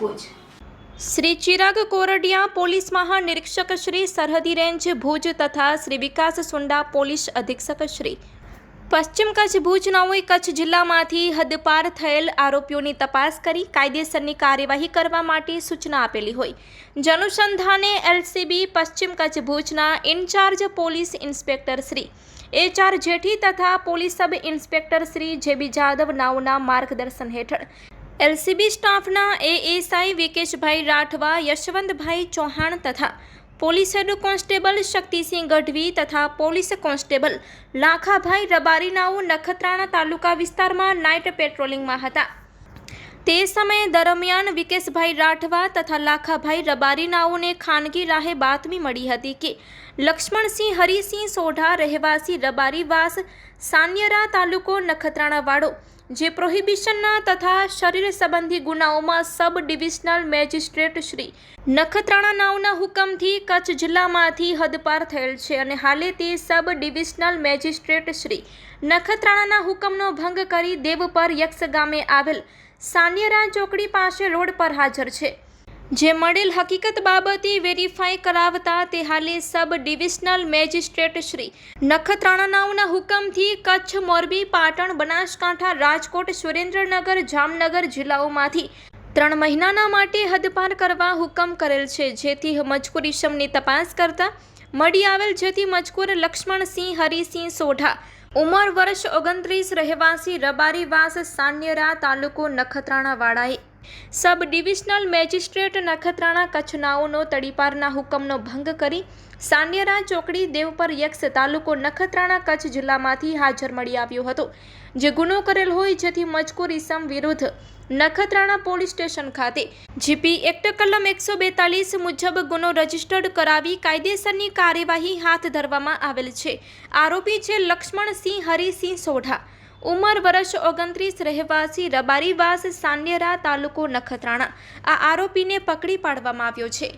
Bhuj. Shri Chirag Kordia police મહાનિરીક્ષક Shri સરહદી range Bhuj તથા શ્રી વિકાસ Sunda police અધિક્ષક શ્રી પશ્ચિમ કચ્છ ભુજ નાઓએ કચ્છ જિલ્લામાંથી હદપાર થયેલ આરોપીઓની તપાસ કરી કાયદેસરની કાર્યવાહી કરવા માટે સૂચના આપેલી હોય જનુસંધાને એલસીબી પશ્ચિમ કચ્છ ભુજના in charge police inspector Shri HR Jethi તથા police sub inspector Shri JB Jadav નાઓના માર્ગદર્શન હેઠળ LCB સ્ટાફના ASI વિકેશભાઈ રાઠવા, યશવંતભાઈ ચૌહાણ તથા police head constable Shaktisinh Gadhvi તથા પોલીસ કોન્સ્ટેબલ લાખાભાઈ રબારી નાઓ નખત્રાણા તાલુકા વિસ્તારમાં નાઇટ પેટ્રોલિંગમાં હતા। તે સમય દરમિયાન વિકેશભાઈ રાઠવા તથા લાખાભાઈ રબારી નાઓને ખાનગી રાહે બાતમી મળી હતી કે લક્ષ્મણસિંહ હરિસિંહ સોઢા રહેવાસી રબારીવાસ સાન્યરા તાલુકો નખત્રાણા વાળો જે પ્રોહિબિશનના તથા શરીર સંબંધી ગુનાઓમાં sub divisional magistrate Shri Nakhatrana નાઓના હુકમથી કચ્છ જિલ્લામાંથી હદપાર થયેલ છે અને હાલે તે સબ ડિવિઝનલ મેજિસ્ટ્રેટ શ્રી નખત્રાણાના હુકમનો ભંગ કરી દેવપર યક્ષ ગામે આવેલ સાન્યરા ચોકડી પાસે રોડ પર હાજર છે। જે મળેલ હકીકત બાબતે વેરીફાઈ કરાવતા તે હાલે sub divisional magistrate Shri Nakhatrana નાઓના હુકમથી કચ્છ, મોરબી, પાટણ, બનાસકાંઠા, રાજકોટ, સુરેન્દ્રનગર, જામનગર જિલ્લાઓમાંથી 3 મહિનાના માટે હદપાર કરવા હુકમ કરેલ છે। જેથી મજકૂર ઇસમની તપાસ કરતા મળી આવેલ જેથી મજકૂર લક્ષ્મણસિંહ હરિસિંહ સોઢા ઉંમર વર્ષ 29 રહેવાસી રબારીવાસ સાન્યરા તાલુકો નખત્રાણા વાળાએ sub divisional magistrate Nakhatrana Kutch નાઓનો તડીપારના હુકમનો ભંગ કરી સાન્યરા ચોકડી દેવપર યક્ષ તાલુકો નખત્રાણા કચ્છ જિલ્લામાંથી હાજર મળી આવ્યો હતો જે ગુનો કરેલ હોય જેથી મજકૂર ઇસમ વિરુદ્ધ નખત્રાણા પોલીસ સ્ટેશન ખાતે GP એક્ટ કલમ 142 મુજબ ગુનો રજીસ્ટર્ડ કરાવી કાયદેસરની કાર્યવાહી હાથ ધરવામાં આવેલ છે। આરોપી છે લક્ષ્મણસિંહ હરિસિંહ સોઢા, ઉંમર વર્ષ 29 રહેવાસી રબારીવાસ સાન્યરા તાલુકો નખત્રાણા। આ આરોપીને પકડી પાડવામાં આવ્યો છે।